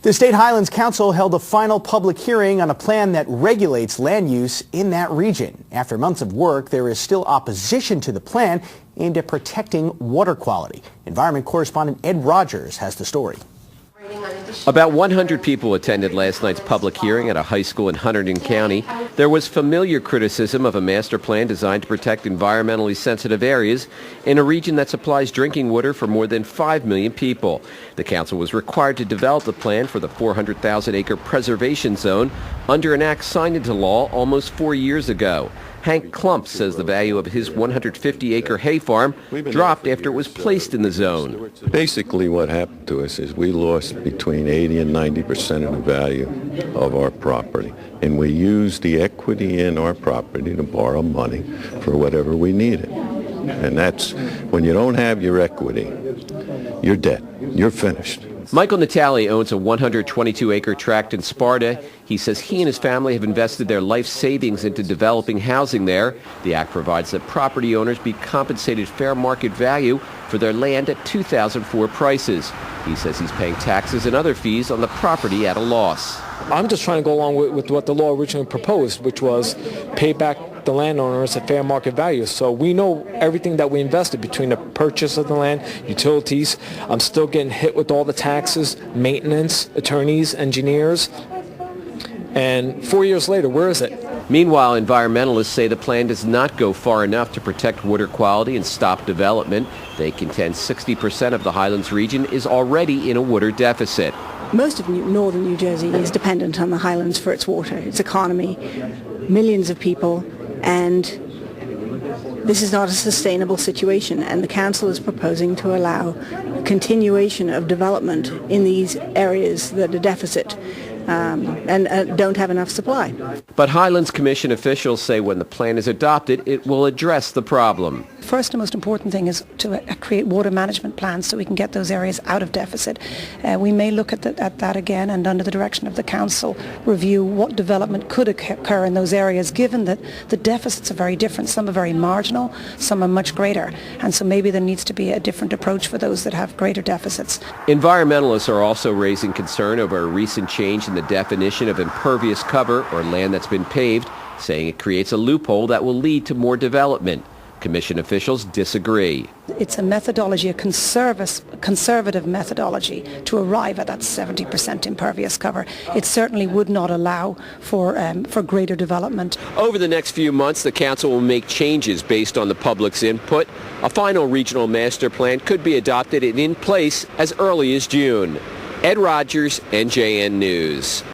The State Highlands Council held a final public hearing on a plan that regulates land use in that region. After months of work, there is still opposition to the plan aimed at protecting water quality. Environment correspondent Ed Rogers has the story. About 100 people attended last night's public hearing at a high school in Hunterdon County. There was familiar criticism of a master plan designed to protect environmentally sensitive areas in a region that supplies drinking water for more than 5 million people. The council was required to develop the plan for the 400,000-acre preservation zone under an act signed into law almost 4 years ago. Hank Klump says the value of his 150-acre hay farm dropped after it was placed in the zone. Basically what happened to us is we lost between 80 and 90% of the value of our property. And we used the equity in our property to borrow money for whatever we needed. And that's when you don't have your equity, you're dead. You're finished. Michael Natale owns a 122-acre tract in Sparta. He says he and his family have invested their life savings into developing housing there. The act provides that property owners be compensated fair market value for their land at 2004 prices. He says he's paying taxes and other fees on the property at a loss. I'm just trying to go along with what the law originally proposed, which was pay back the landowners at fair market value. So we know everything that we invested between the purchase of the land, utilities. I'm still getting hit with all the taxes, maintenance, attorneys, engineers. And 4 years later, where is it? Meanwhile, environmentalists say the plan does not go far enough to protect water quality and stop development. They contend 60% of the Highlands region is already in a water deficit. Most of northern New Jersey is dependent on the Highlands for its water, its economy, millions of people, and this is not a sustainable situation, and the council is proposing to allow continuation of development in these areas that are deficit and don't have enough supply. But Highlands Commission officials say when the plan is adopted, it will address the problem. First and most important thing is to create water management plans so we can get those areas out of deficit. We may look at that again and under the direction of the council review what development could occur in those areas given that the deficits are very different. Some are very marginal, some are much greater, and so maybe there needs to be a different approach for those that have greater deficits. Environmentalists are also raising concern over a recent change in the definition of impervious cover or land that's been paved, saying it creates a loophole that will lead to more development. Commission officials disagree. It's a methodology, a conservative methodology to arrive at that 70% impervious cover. It certainly would not allow for greater development. Over the next few months, the council will make changes based on the public's input. A final regional master plan could be adopted and in place as early as June. Ed Rogers, NJN News.